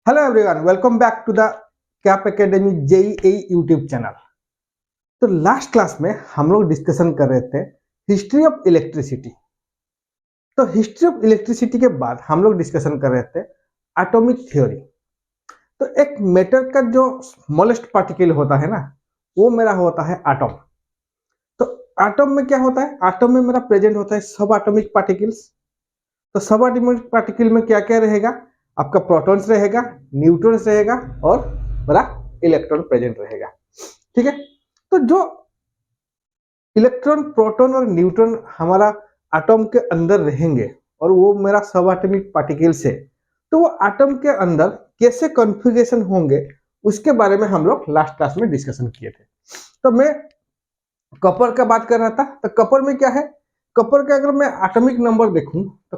Hello everyone, welcome back to the cap academy JEE YouTube channel. तो last class में हम लोग discussion कर रहे थे हिस्ट्री ऑफ इलेक्ट्रिसिटी। तो हिस्ट्री ऑफ इलेक्ट्रिसिटी के बाद हम लोग डिस्कशन कर रहे थे एटॉमिक थ्योरी। तो एक मैटर का जो स्मॉलेस्ट पार्टिकल होता है ना, वो मेरा होता है एटॉम। तो एटॉम में क्या होता है? एटॉम में मेरा प्रेजेंट होता है सब एटॉमिक पार्टिकल्स। तो सब एटॉमिक पार्टिकल में क्या क्या रहेगा? आपका प्रोटॉन्स रहेगा, न्यूट्रॉन्स रहेगा और मेरा इलेक्ट्रॉन प्रेजेंट रहेगा। ठीक है। तो जो इलेक्ट्रॉन, प्रोटॉन और न्यूट्रॉन हमारा एटॉम के अंदर रहेंगे और वो मेरा सब एटॉमिक पार्टिकल्स है, तो वो एटॉम के अंदर कैसे कॉन्फ़िगरेशन होंगे उसके बारे में हम लोग लास्ट क्लास में डिस्कशन किए थे। तो मैं कॉपर का बात कर रहा था। तो कॉपर में क्या है? कॉपर का अगर मैं एटॉमिक नंबर देखूं तो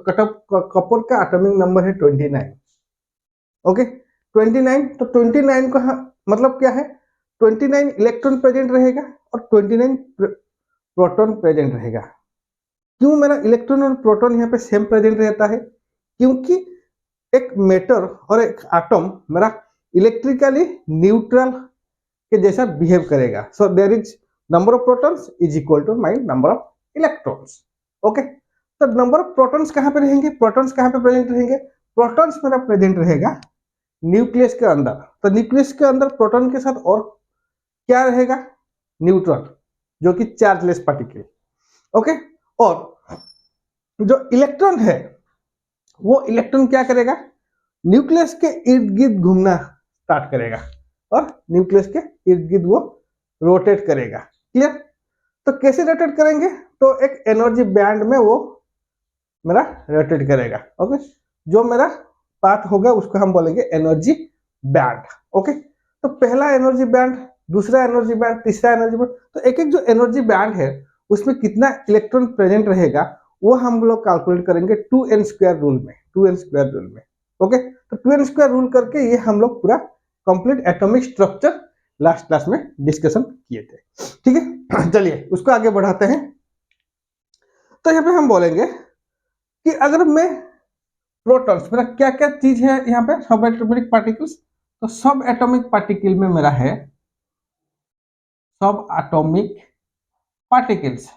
कॉपर का एटॉमिक नंबर है 29। ओके, 29। तो 29 का मतलब क्या है? 29 इलेक्ट्रॉन प्रेजेंट रहेगा और 29 प्रोटॉन प्रेजेंट रहेगा। क्यों मेरा इलेक्ट्रॉन और प्रोटॉन यहाँ पे सेम प्रेजेंट रहता है? क्योंकि एक मैटर और एक एटम मेरा इलेक्ट्रिकली न्यूट्रल के जैसा बिहेव करेगा। So there is number of protons is equal to my number of electrons. Okay, तो नंबर ऑफ प्रोटॉन्स कहाँ पे रहेंगे? प्रोटॉन्स कहाँ पे प्रेजेंट रहेंगे? प्रोटॉन्स मेरा प्रेजेंट रहेगा न्यूक्लियस के अंदर। तो न्यूक्लियस के अंदर प्रोटॉन के साथ और क्या रहेगा? न्यूट्रॉन, जो कि चार्जलेस पार्टिकल। ओके, और जो इलेक्ट्रॉन है वो इलेक्ट्रॉन क्या करेगा? न्यूक्लियस के इर्द गिर्द घूमना स्टार्ट करेगा और न्यूक्लियस के इर्द गिर्द वो रोटेट करेगा। क्लियर? तो कैसे रोटेट करेंगे? तो एक एनर्जी बैंड में वो मेरा रोटेट करेगा। ओके, जो मेरा पाथ होगा उसको हम बोलेंगे एनर्जी बैंड। ओके, तो पहला एनर्जी बैंड, दूसरा एनर्जी बैंड, तीसरा एनर्जी बैंड। तो एक एक जो एनर्जी बैंड है उसमें कितना इलेक्ट्रॉन प्रेजेंट रहेगा वो हम लोग कैलकुलेट करेंगे 2n² रूल में। 2n² रूल में। ओके, तो 2n² रूल करके ये हम लोग पूरा complete atomic structure last class में डिस्कशन किए थे। ठीक है, चलिए उसको आगे बढ़ाते हैं। तो यहाँ पे हम बोलेंगे कि अगर मैं प्रोटॉन्स, मेरा क्या क्या चीज है यहाँ पे? सब एटॉमिक पार्टिकल्स। तो सब एटॉमिक पार्टिकल में मेरा है सब एटॉमिक पार्टिकल्स।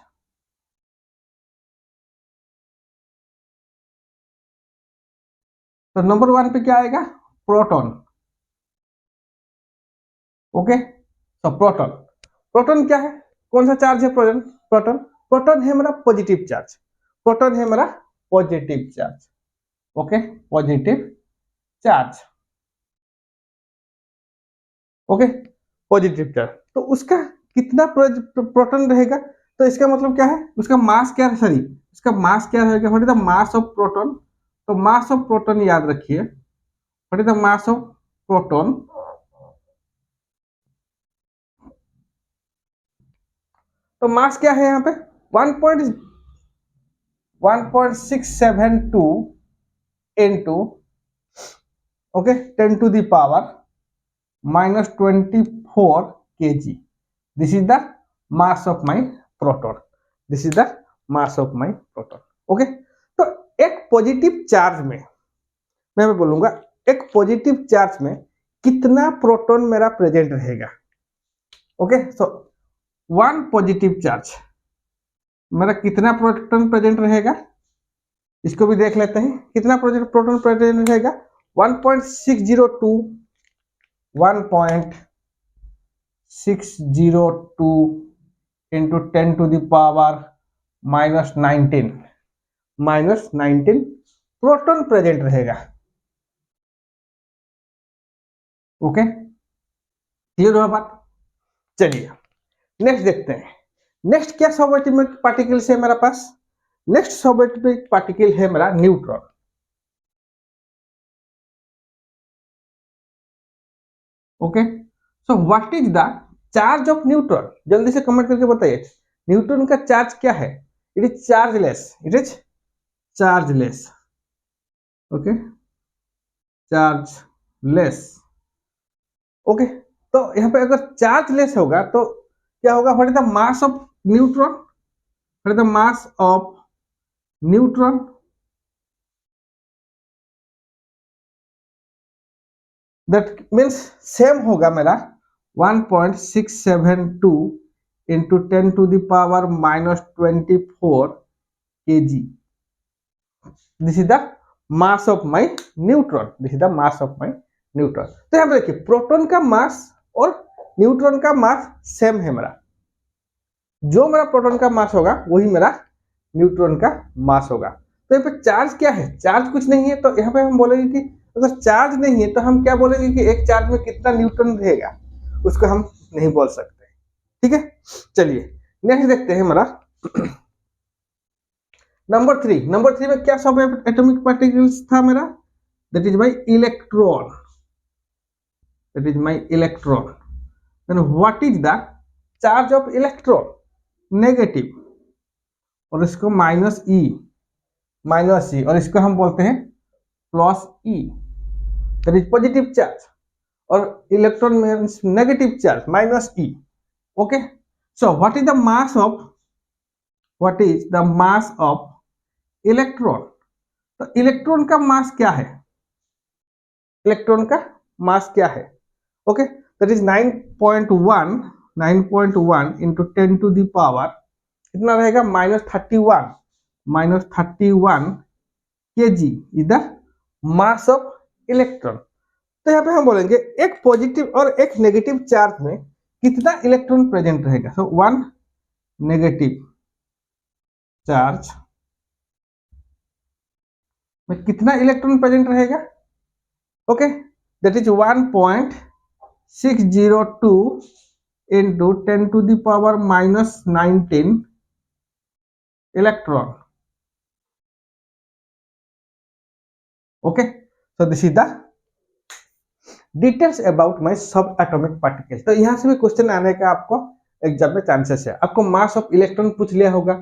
तो नंबर 1 पे क्या आएगा? प्रोटॉन। ओके, तो प्रोटॉन, प्रोटॉन क्या है? कौन सा चार्ज है? प्रोटॉन। प्रोटॉन है मेरा पॉजिटिव चार्ज। प्रोटॉन है मेरा positive charge. Okay, positive charge. Okay, positive charge. तो उसका कितना प्रोटॉन रहेगा? तो इसका मतलब क्या है? उसका मास क्या है? सॉरी, इसका मास क्या रहेगा? What is the mass of proton? तो मास ऑफ प्रोटॉन याद रखिए, what is the mass of proton? तो मास क्या है यहाँ पे? 1.672 into, okay, 10⁻⁻24 kg। This is the mass of my proton. This is the mass of my proton. Okay, तो एक पॉजिटिव चार्ज में मैं बोलूंगा एक पॉजिटिव चार्ज में कितना प्रोटॉन मेरा प्रेजेंट रहेगा? ओके, सो 1 पॉजिटिव चार्ज मेरा कितना प्रोटॉन प्रेजेंट रहेगा? इसको भी देख लेते हैं कितना प्रोटॉन प्रेजेंट रहेगा। 1.602 1.602 इंटू 10⁻⁻19 प्रोटॉन प्रेजेंट रहेगा। ओके, क्लियर हुआ बात? चलिए नेक्स्ट देखते हैं। नेक्स्ट क्या सब एटॉमिक पार्टिकल्स है मेरा पास? नेक्स्ट सब एटॉमिक पार्टिकल है मेरा neutron. Okay, so what is the charge of neutron? जल्दी से कमेंट करके बताइए, न्यूट्रॉन का चार्ज क्या है? It is chargeless. It is chargeless. Okay, chargeless. Okay, तो यहाँ पे अगर चार्जलेस होगा तो क्या होगा? What is the mass of neutron? What is the mass of neutron? That means same होगा मेरा 1.672 into 10 to the power -24 kg. This is the mass of my neutron. This is the mass of my neutron. तो यहाँ पे देखिए proton का मास और neutron का mass same है मेरा. जो मेरा प्रोटॉन का मास होगा वही मेरा न्यूट्रॉन का मास होगा. तो यहाँ पे चार्ज क्या है? चार्ज कुछ नहीं है. तो यहाँ पे हम बोलेंगे कि अगर चार्ज नहीं है तो हम क्या बोलेंगे कि एक चार्ज में कितना न्यूट्रॉन रहेगा, उसको हम नहीं बोल सकते. ठीक है, चलिए नेक्स्ट देखते हैं मेरा नंबर 3. नंबर 3 में क्या सब एटॉमिक पार्टिकल्स था मेरा? That is my electron. That is my electron. Then what is the charge of electron? Negative. और इसको माइनस ई और इसको हम बोलते हैं plus E. That is positive charge. और electron means negative charge minus E. Okay, so what is the mass of electron? तो electron का मास क्या है? इलेक्ट्रॉन का मास क्या है? Okay, that is 9.1 into 10 to the power कितना रहेगा? -31 kg is the mass of electron. तो यहाँ पे हम बोलेंगे एक पॉजिटिव और एक नेगेटिव चार्ज में कितना इलेक्ट्रॉन प्रेजेंट रहेगा. सो 1 नेगेटिव चार्ज में कितना इलेक्ट्रॉन प्रेजेंट रहेगा? Okay, that is 1.602 into 10 to the power -19 electron. Okay, so this is the details about my sub atomic particles. तो यहां से भी क्वेश्चन आने का आपको एग्जाम में चांसेस है. आपको मास ऑफ इलेक्ट्रॉन पूछ लिया होगा,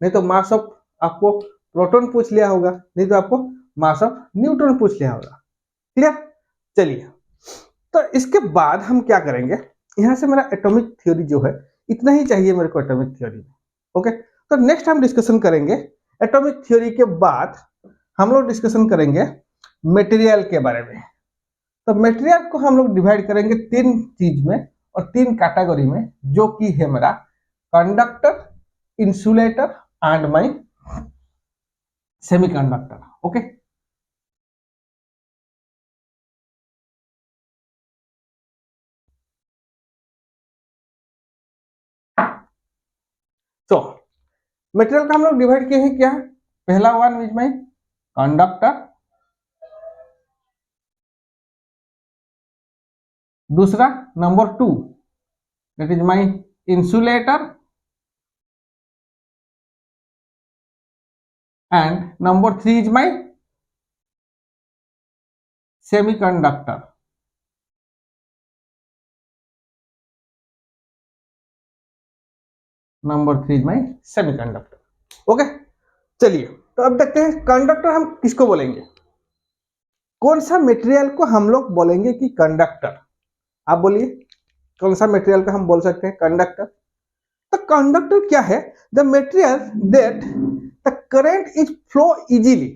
नहीं तो मास ऑफ आपको प्रोटॉन पूछ लिया होगा, नहीं तो आपको मास ऑफ न्यूट्रॉन पूछ लिया होगा. क्लियर? चलिए, तो इसके बाद हम क्या करेंगे, यहां से मेरा एटॉमिक थ्योरी जो है इतना ही चाहिए मेरे को एटॉमिक थ्योरी में. ओके, तो नेक्स्ट हम डिस्कशन करेंगे एटॉमिक थ्योरी के बाद हम लोग डिस्कशन करेंगे मटेरियल के बारे में. तो मटेरियल को हम लोग डिवाइड करेंगे 3 चीज में और 3 कैटेगरी में, जो कि है मेरा conductor, insulator and my semiconductor. Okay, तो मटेरियल का हम लोग डिवाइड किए हैं क्या? पहला वन इज माय कंडक्टर, दूसरा number 2 that is my insulator and number 3 is my semiconductor. Number 3 is my semiconductor. Okay, चलिए तो अब देखते हैं कंडक्टर हम किसको बोलेंगे, कौन सा मटेरियल को हम लोग बोलेंगे कि कंडक्टर. आप बोलिए कौन सा मटेरियल को हम बोल सकते हैं कंडक्टर. तो कंडक्टर क्या है? The material that the current is flow easily.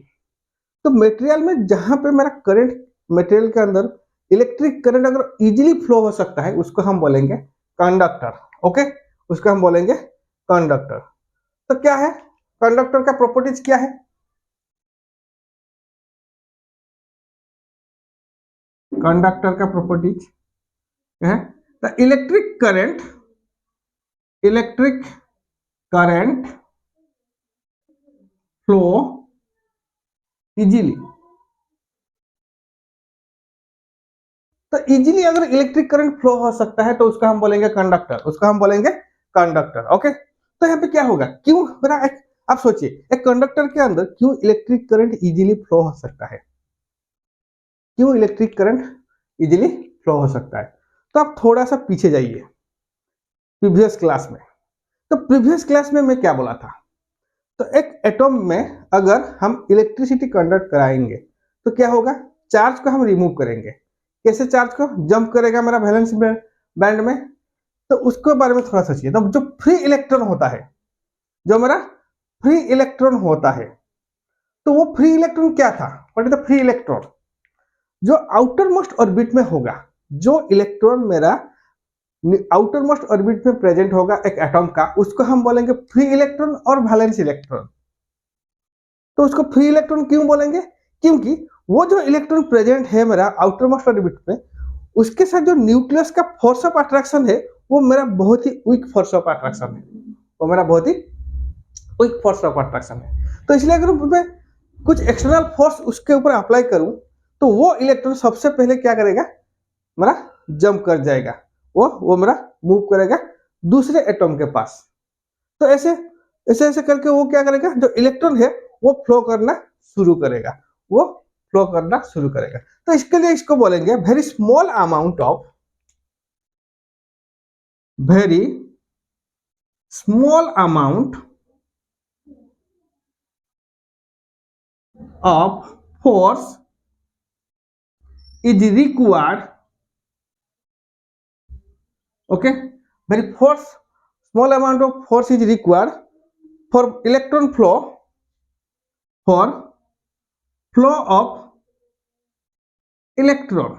तो मटेरियल में जहां पे मेरा करंट, मटेरियल के अंदर इलेक्ट्रिक करंट अगर इजीली फ्लो हो सकता है उसको हम बोलेंगे कंडक्टर. ओके, उसको हम बोलेंगे कंडक्टर. तो क्या है कंडक्टर का प्रॉपर्टीज क्या है? कंडक्टर का प्रॉपर्टीज है the electric current flow easily. तो इजीली अगर इलेक्ट्रिक करंट फ्लो हो सकता है तो उसको हम बोलेंगे कंडक्टर, उसको हम बोलेंगे कंडक्टर. ओके, तो यहाँ पे क्या होगा, क्यों मेरा आप सोचिए एक कंडक्टर के अंदर क्यों इलेक्ट्रिक करंट इजीली फ्लो हो सकता है, क्यों इलेक्ट्रिक करंट इजीली फ्लो हो सकता है. तो आप थोड़ा सा पीछे जाइए प्रीवियस क्लास में. तो प्रीवियस क्लास में मैं क्या बोला था, तो एक एटॉम में अगर हम इलेक्ट्रिसिटी कंडक्ट कराएंगे तो क्या होगा, चार्ज को हम रिमूव करेंगे. कैसे चार्ज को? जंप करेगा मेरा वैलेंस बैंड में. तो उसके बारे में थोड़ा सोचिए. तो जो फ्री इलेक्ट्रॉन होता है, जो मेरा फ्री इलेक्ट्रॉन होता है, तो वो फ्री इलेक्ट्रॉन क्या था? What is the free electron? जो आउटर मोस्ट ऑर्बिट में होगा, जो इलेक्ट्रॉन मेरा आउटर मोस्ट ऑर्बिट में प्रेजेंट होगा एक एटॉम का, उसको हम बोलेंगे फ्री इलेक्ट्रॉन और वैलेंस इलेक्ट्रॉन। तो उसको फ्री इलेक्ट्रॉन क्यों बोलेंगे? क्योंकि वो जो इलेक्ट्रॉन प्रेजेंट है मेरा आउटर मोस्ट ऑर्बिट में, उसके साथ जो न्यूक्लियस का फोर्स ऑफ अट्रैक्शन है वो मेरा बहुत ही वीक फोर्स ऑफ अट्रैक्शन है, वो मेरा बहुत ही वीक फोर्स ऑफ अट्रैक्शन है। तो इसलिए अगर मैं कुछ एक्सटर्नल फोर्स उसके ऊपर अप्लाई करूं तो वो इलेक्ट्रॉन सबसे पहले क्या करेगा, मेरा जंप कर जाएगा, वो मेरा मूव करेगा दूसरे एटॉम के पास। तो ऐसे ऐसे ऐसे करके वो क्या करेगा, जो इलेक्ट्रॉन है वो फ्लो करना शुरू करेगा, वो फ्लो करना शुरू करेगा। तो इसके लिए इसको बोलेंगे very small amount of, very small amount of force is required, okay, very force, small amount of force is required for electron flow, for flow of electron।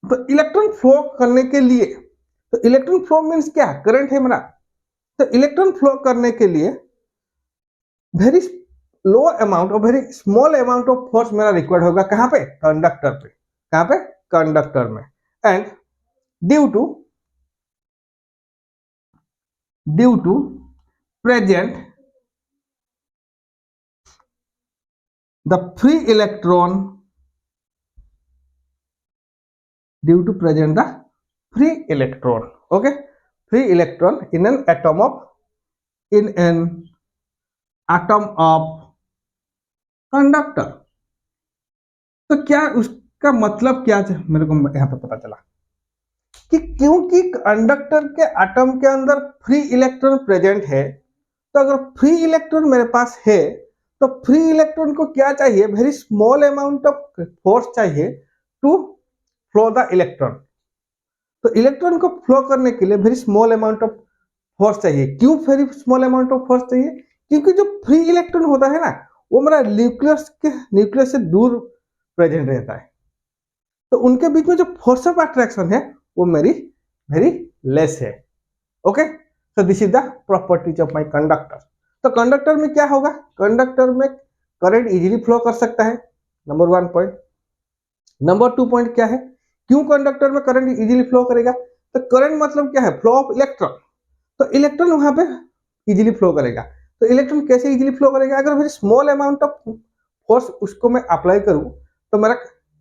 तो इलेक्ट्रॉन फ्लो करने के लिए, तो इलेक्ट्रॉन फ्लो मीन्स क्या, current है मेरा। तो electron flow करने के लिए वेरी लो अमाउंट और very small amount of force मेरा रिक्वायर्ड होगा, कहां पे, कंडक्टर पे, कहां पे, कंडक्टर में। And due to present the free electron, due to present the free electron, okay, free electron in an atom of, in an atom of conductor। तो क्या उसका मतलब क्या है, मेरे को यहां पे पता चला कि क्योंकि कंडक्टर के एटम के अंदर फ्री इलेक्ट्रॉन प्रेजेंट है, तो अगर फ्री इलेक्ट्रॉन मेरे पास है तो फ्री इलेक्ट्रॉन को क्या चाहिए, very small amount of force चाहिए टू फ्लो द इलेक्ट्रॉन। तो इलेक्ट्रॉन को फ्लो करने के लिए very small amount of force चाहिए। क्यों very small amount of force चाहिए? क्योंकि जो फ्री इलेक्ट्रॉन होता है ना, वो मेरा न्यूक्लियस से दूर प्रेजेंट रहता है, तो उनके बीच में जो फोर्स ऑफ अट्रैक्शन है वो मेरी वेरी लेस है। Okay, so this is the properties of my conductor। तो कंडक्टर में क्या होगा, कंडक्टर में करंट इजीली फ्लो कर सकता है, नंबर 1 पॉइंट। नंबर 2 पॉइंट क्या है, क्यों कंडक्टर में करंट इजीली फ्लो करेगा, तो करंट मतलब क्या है, फ्लो ऑफ इलेक्ट्रॉन। तो इलेक्ट्रॉन वहां पे इजीली फ्लो करेगा। तो इलेक्ट्रॉन कैसे इजीली फ्लो करेगा, अगर very small amount of force उसको मैं अप्लाई करूं तो मेरा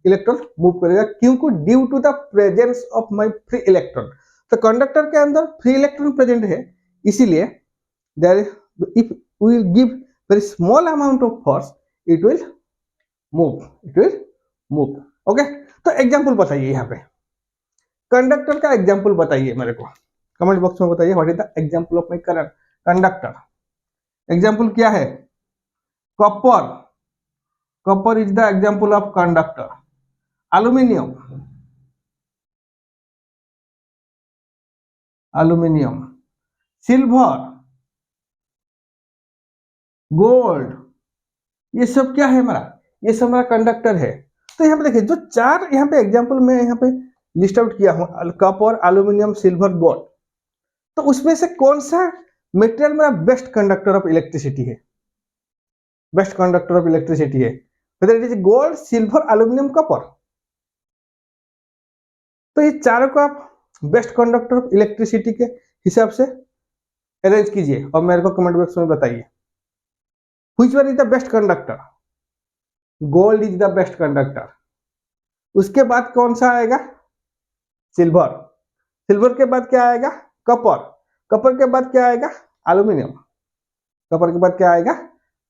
इलेक्ट्रॉन मूव करेगा, क्योंकि due to the presence of my free electron. तो कंडक्टर के अंदर फ्री इलेक्ट्रॉन प्रेजेंट है, इसीलिए there if we will give very small amount of force it will move. Okay, तो एग्जांपल बताइए, यहाँ पे कंडक्टर का एग्जांपल बताइए मेरे को, कमेंट बॉक्स में बताइए what is the example of my current conductor. Example क्या है, copper, copper is the example of conductor. Aluminium, aluminium, silver, gold, ये सब क्या है हमारा, ये सब हमारा कंडक्टर है। तो यहाँ पे देखिए जो 4 यहाँ पे एग्जांपल में यहाँ पे लिस्ट आउट किया हूँ, कॉपर, एल्यूमिनियम, सिल्वर, गोल्ड, तो उसमें से कौन सा मटेरियल मेरा बेस्ट कंडक्टर ऑफ इलेक्ट्रिसिटी है, बेस्ट कंडक्टर ऑफ इलेक्ट्रिसिटी है, whether it is gold, silver, aluminium, copper. तो ये चारों को आप बेस्ट कंडक्टर ऑफ इलेक्ट्रिसिटी के हिसाब से अरेंज कीजिए और मेरे को कमेंट बॉक्स में बताइए which one is the best conductor. Gold is the best conductor, उसके बाद कौन सा आएगा, सिल्वर, सिल्वर के बाद क्या आएगा, कॉपर, कॉपर के बाद क्या आएगा, एल्यूमिनियम, कॉपर के बाद क्या आएगा,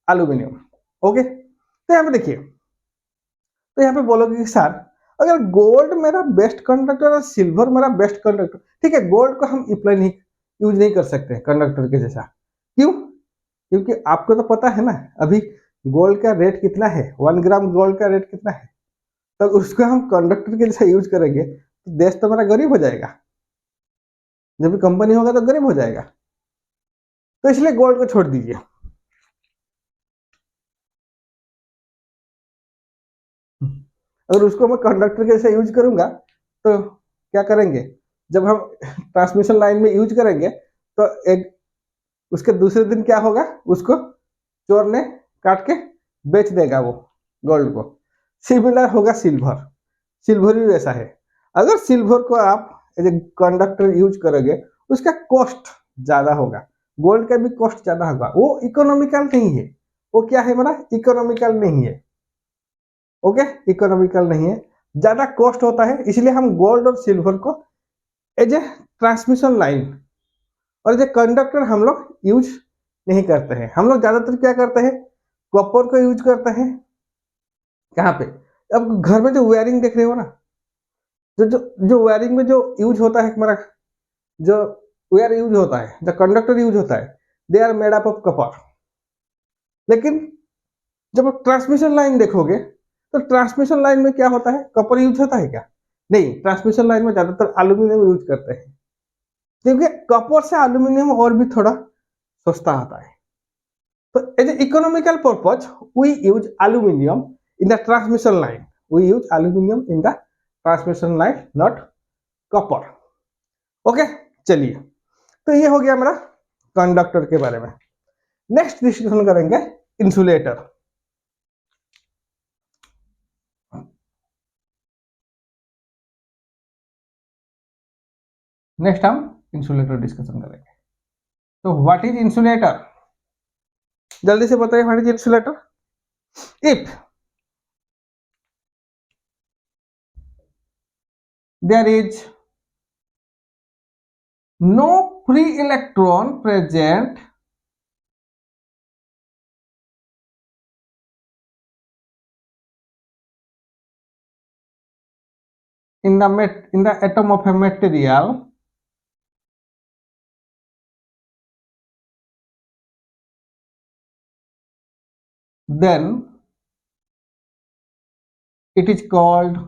एल्यूमिनियम। ओके, तो यहाँ पे देखिए, तो यहाँ पे बोलोगे कि सर अगर गोल्ड मेरा बेस्ट कंडक्टर और सिल्वर मेरा बेस्ट कंडक्टर, ठीक है, गोल्ड को हम अप्लाई नहीं यूज नहीं कर सकते कंडक्टर के जैसा, क्यों, क्योंकि आपको तो पता है ना अभी गोल्ड का रेट कितना है, 1 ग्राम गोल्ड का रेट कितना है, तो उसको हम कंडक्टर के जैसा यूज करेंगे तो देश तो मेरा गरीब हो जाएगा, जब भी कंपनी होगा तो गरीब हो जाएगा। तो इसलिए गोल्ड को छोड़ दीजिए। अगर उसको मैं कंडक्टर के जैसे यूज करूंगा तो क्या करेंगे, जब हम ट्रांसमिशन लाइन में यूज करेंगे तो एक उसके दूसरे दिन क्या होगा, उसको चोर ने काट के बेच देगा वो गोल्ड को। सिमिलर होगा सिल्वर, सिल्वर भी वैसा है। अगर सिल्वर को आप एज ए कंडक्टर यूज करोगे उसका कॉस्ट ज्यादा होगा, गोल्ड का भी कॉस्ट ज्यादा होगा, वो इकोनॉमिकल नहीं है। वो क्या है हमारा, इकोनॉमिकल नहीं है। ओके, इकोनॉमिकल नहीं है, ज्यादा कॉस्ट होता है, इसलिए हम गोल्ड और सिल्वर को एज ए ट्रांसमिशन लाइन और एज ए कंडक्टर हम लोग यूज नहीं करते हैं। हम लोग ज्यादातर क्या करते हैं, कॉपर को यूज करते हैं। कहाँ पे, अब घर में जो वायरिंग देख रहे हो ना, जो जो जो वायरिंग में जो यूज होता है हमारा, जो वायर यूज होता है, जो कंडक्टर यूज होता है, they are made up of copper. लेकिन जब आप ट्रांसमिशन लाइन देखोगे तो ट्रांसमिशन लाइन में क्या होता है, कॉपर यूज होता है क्या, नहीं, ट्रांसमिशन लाइन में ज्यादातर एल्यूमिनियम यूज करते हैं, क्योंकि कॉपर से एल्यूमिनियम और भी थोड़ा सस्ता आता है। तो as a economical purpose we use aluminium in the transmission line, we use aluminium in the transmission line, not copper. Okay, चलिए, तो ये हो गया हमारा कंडक्टर के बारे में। नेक्स्ट डिस्कशन करेंगे इंसुलेटर। नेक्स्ट हम इंसुलेटर डिस्कशन करेंगे। तो व्हाट इज इंसुलेटर, जल्दी से बताइए, what is insulator. If there is no free electron present in the atom of a material, then it is called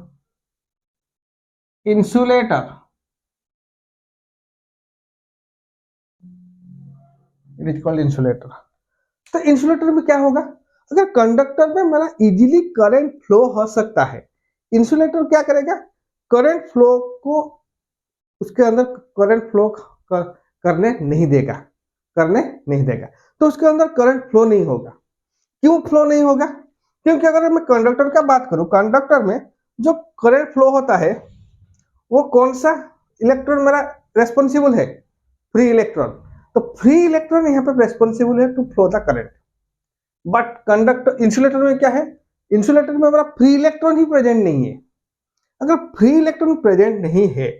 insulator। It is called insulator. तो insulator में क्या होगा, अगर कंडक्टर में मेरा इजीली करंट फ्लो हो सकता है, इंसुलेटर क्या करेगा, करंट फ्लो को उसके अंदर करंट फ्लो करने नहीं देगा, करने नहीं देगा, तो उसके अंदर करंट फ्लो नहीं होगा। क्यों फ्लो नहीं होगा, क्योंकि अगर मैं कंडक्टर का बात करूं, कंडक्टर में जो करंट फ्लो होता है वो कौन सा इलेक्ट्रॉन मेरा रेस्पॉन्सिबल है, फ्री इलेक्ट्रॉन। तो फ्री इलेक्ट्रॉन यहाँ पे रेस्पॉन्सिबल है to flow the current. But conductor insulator में क्या है, इंसुलेटर में हमारा फ्री इलेक्ट्रॉन ही प्रेजेंट नहीं है। अगर फ्री इलेक्ट्रॉन प्रेजेंट नहीं है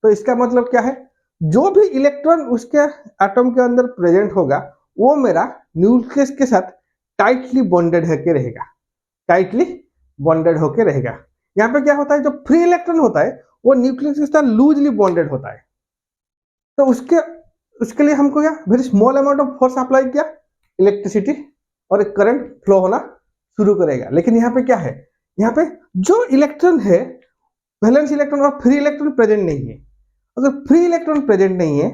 तो इसका मतलब क्या है, जो भी इलेक्ट्रॉन उसके एटम के अंदर प्रेजेंट होगा वो मेरा न्यूक्लियस के साथ टाइटली बॉन्डेड होकर रहेगा, टाइटली बॉन्डेड होकर रहेगा। यहाँ पे क्या होता है, जो फ्री इलेक्ट्रॉन होता है वो न्यूक्लियस के साथ लूजली बॉन्डेड होता है। तो उसके लिए हमको क्या, very small amount of force apply किया, इलेक्ट्रिसिटी और एक करंट फ्लो होना शुरू करेगा। लेकिन यहाँ पे क्या है, यहाँ पे जो इलेक्ट्रॉन है, वैलेंस इलेक्ट्रॉन और फ्री इलेक्ट्रॉन प्रेजेंट नहीं है। अगर फ्री इलेक्ट्रॉन प्रेजेंट नहीं है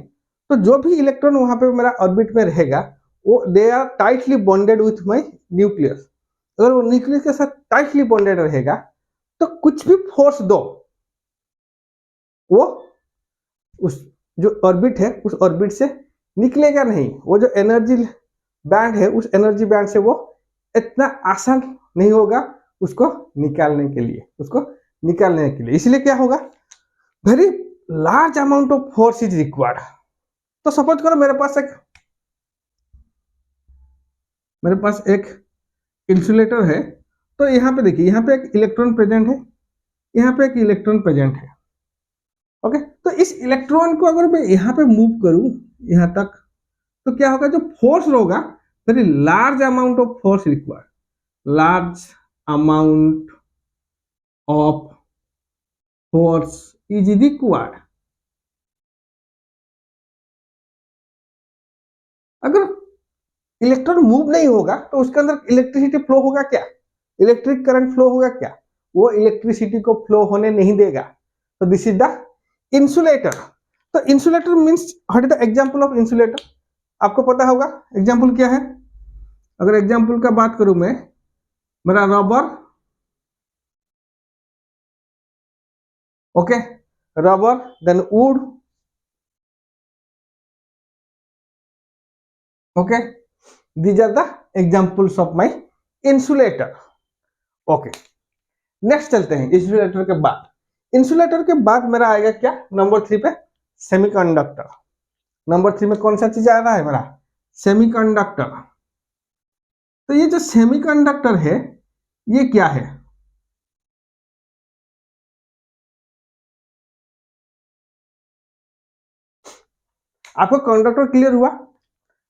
तो जो भी इलेक्ट्रॉन वहां पे मेरा ऑर्बिट में रहेगा वो they are tightly bonded with my nucleus. अगर वो न्यूक्लियस के साथ टाइटली बॉन्डेड रहेगा तो कुछ भी फोर्स दो, वो उस जो ऑर्बिट है उस ऑर्बिट से निकलेगा नहीं। वो जो एनर्जी बैंड है उस एनर्जी बैंड से वो इतना आसान नहीं होगा उसको निकालने के लिए, उसको निकालने के लिए। इसलिए क्या होगा, very large amount of force is required. तो सपोज करो मेरे पास एक इंसुलेटर है, तो यहाँ पे देखिए, यहाँ पे एक इलेक्ट्रॉन प्रेजेंट है, यहाँ पे एक इलेक्ट्रॉन प्रेजेंट है। ओके, तो इस इलेक्ट्रॉन को अगर मैं यहाँ पे मूव करूं यहाँ तक, तो क्या होगा, जो फोर्स होगा very large amount of force required, large amount of force is required. अगर इलेक्ट्रॉन मूव नहीं होगा तो उसके अंदर इलेक्ट्रिसिटी फ्लो होगा क्या, इलेक्ट्रिक करंट फ्लो होगा क्या, वो इलेक्ट्रिसिटी को फ्लो होने नहीं देगा। तो दिस इज द इंसुलेटर। तो insulator means, what is the example of insulator, आपको पता होगा एग्जांपल क्या है। अगर एग्जांपल का बात करूं मैं, मेरा rubber okay, rubber, then wood, okay, these are the examples of my insulator. okay, next चलते हैं इंसुलेटर के बाद। इंसुलेटर के बाद मेरा आएगा क्या नंबर 3 पे, सेमीकंडक्टर। नंबर 3 में कौन सा चीज आ रहा है मेरा, सेमीकंडक्टर। तो ये जो सेमीकंडक्टर है ये क्या है, आपको कंडक्टर क्लियर हुआ,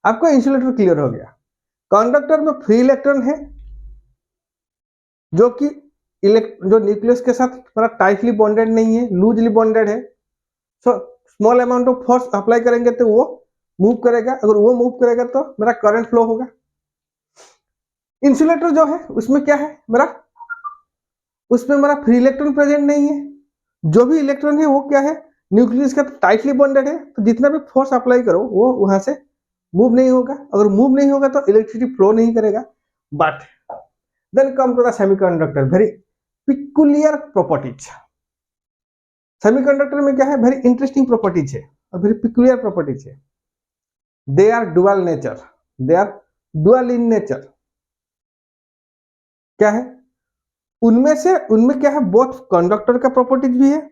आपको इंसुलेटर क्लियर हो गया। कंडक्टर में फ्री इलेक्ट्रॉन है जो कि जो न्यूक्लियस के साथ थोड़ा टाइटली बॉन्डेड नहीं है, लूजली बॉन्डेड है। So small amount of force apply करेंगे तो वो मूव करेगा, अगर वो मूव करेगा तो मेरा करंट फ्लो होगा। इंसुलेटर जो है उसमें क्या है मेरा, उसमें मेरा फ्री इलेक्ट्रॉन प्रेजेंट नहीं है, जो भी इलेक्ट्रॉन है वो क्या है न्यूक्लियस का टाइटली बॉन्डेड है, तो जितना भी फोर्स अप्लाई करो वो वहां से मूव नहीं होगा, अगर मूव नहीं होगा तो इलेक्ट्रिसिटी फ्लो नहीं करेगा। But then come to the semiconductor, very peculiar properties. Semiconductor में क्या है, वेरी इंटरेस्टिंग प्रॉपर्टीज है और वेरी पिकुलियर प्रॉपर्टीज है। They are dual nature, they are dual in nature. क्या है उनमें क्या है, बहुत कंडक्टर का प्रॉपर्टीज भी है,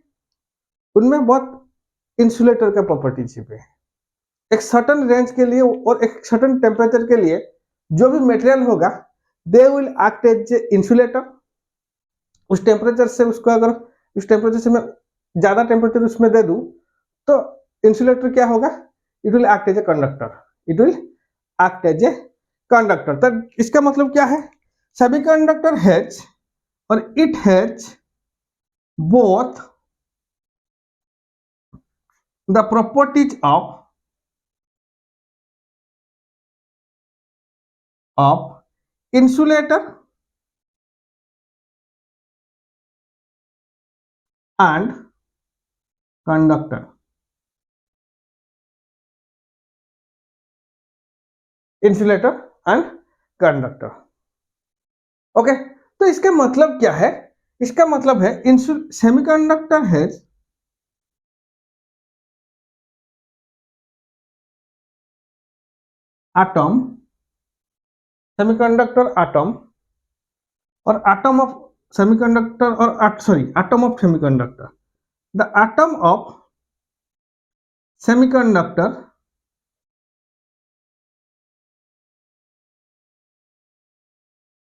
उनमें बहुत इंसुलेटर का प्रॉपर्टीज भी है। एक सर्टन रेंज के लिए और एक सर्टन टेम्परेचर के लिए जो भी मटेरियल होगा they will act as insulator. उस टेम्परेचर से उसको अगर उस टेम्परेचर से मैं ज्यादा टेम्परेचर उसमें दे दूं तो इंसुलेटर क्या होगा, it will act as a conductor, it will act as a conductor. तो इसका मतलब क्या है, सेमीकंडक्टर हैज और it has both the properties of insulator and conductor। insulator and conductor। Okay, तो इसका मतलब क्या है, इसका मतलब है सेमीकंडक्टर हैज atom, सेमीकंडक्टर atom और atom of semiconductor or atom of semiconductor, the atom of semiconductor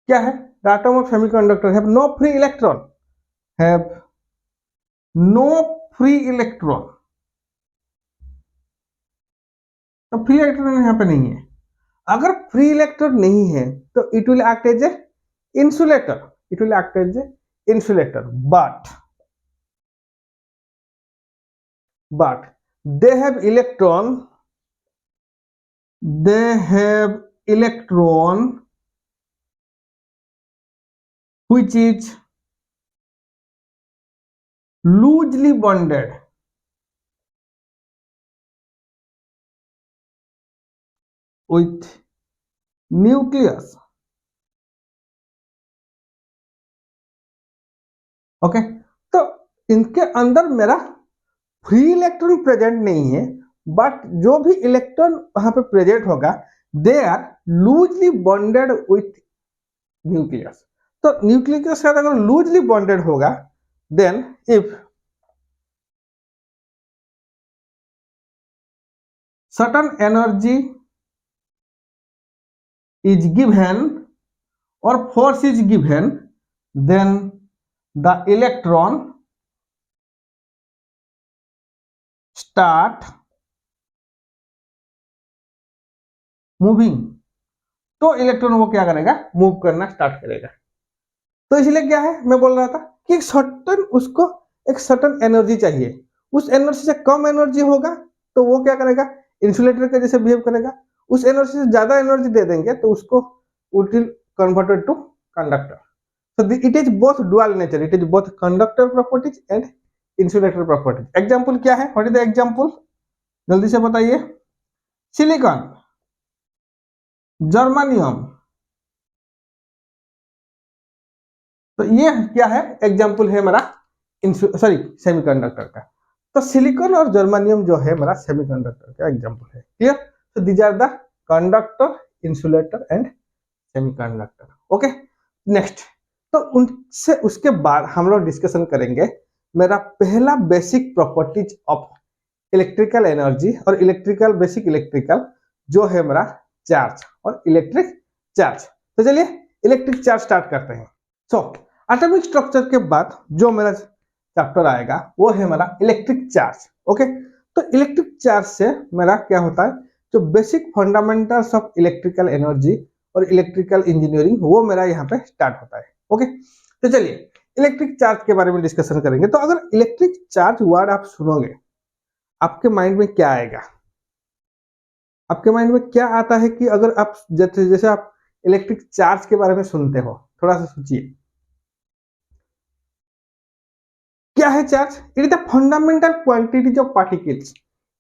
क्या है, the atom of semiconductor have no free electron, have no free electron। तो फ्री इलेक्ट्रॉन यहाँ पे नहीं है, अगर फ्री इलेक्ट्रॉन नहीं है तो it will act as a insulator, it will act as a insulator. but they have electron which is loosely bonded with nucleus। Okay, तो इनके अंदर मेरा फ्री इलेक्ट्रॉन प्रेजेंट नहीं है, बट जो भी इलेक्ट्रॉन वहां पे प्रेजेंट होगा they are loosely bonded with nucleus. तो न्यूक्लियस के साथ अगर लूजली बॉन्डेड होगा then if certain energy is given or force is given, then the electron start moving। तो इलेक्ट्रॉन वो क्या करेगा, मूव करना स्टार्ट करेगा। तो इसलिए क्या है, मैं बोल रहा था कि उसको एक सर्टन एनर्जी चाहिए, उस एनर्जी से कम एनर्जी होगा तो वो क्या करेगा, इंसुलेटर के जैसे बिहेव करेगा। उस एनर्जी से ज्यादा एनर्जी दे देंगे तो उसको it will converted to conductor. So it is both dual nature, it is both conductor properties and insulator properties। Example क्या है, व्हाट इज द एग्जाम्पल, जल्दी से बताइए। सिलिकॉन, जर्मानियम, तो ये क्या है, एग्जाम्पल है मेरा सॉरी सेमीकंडक्टर का। तो सिलिकॉन और जर्मेनियम जो है मेरा सेमीकंडक्टर का एग्जांपल है। क्लियर? तो these are the conductor, insulator and semiconductor. Okay, next. तो उनसे उसके बाद हम लोग डिस्कशन करेंगे मेरा पहला basic properties of electrical energy और इलेक्ट्रिकल, बेसिक इलेक्ट्रिकल जो है मेरा चार्ज और इलेक्ट्रिक चार्ज। तो चलिए इलेक्ट्रिक चार्ज स्टार्ट करते हैं। सो एटॉमिक स्ट्रक्चर के बाद जो मेरा चैप्टर आएगा वो है मेरा इलेक्ट्रिक चार्ज। ओके, तो इलेक्ट्रिक चार्ज से मेरा क्या होता है, जो basic fundamentals of electrical energy और इलेक्ट्रिकल इंजीनियरिंग वो मेरा यहाँ पे स्टार्ट होता है। ओके, तो चलिए इलेक्ट्रिक चार्ज के बारे में डिस्कशन करेंगे। तो अगर इलेक्ट्रिक चार्ज वर्ड आप सुनोगे आपके माइंड में क्या आएगा? आपके माइंड में क्या आता है कि अगर आप जैसे आप इलेक्ट्रिक चार्ज के बारे में सुनते हो, थोड़ा सा सोचिए क्या है charge? It is the fundamental quantities of particles.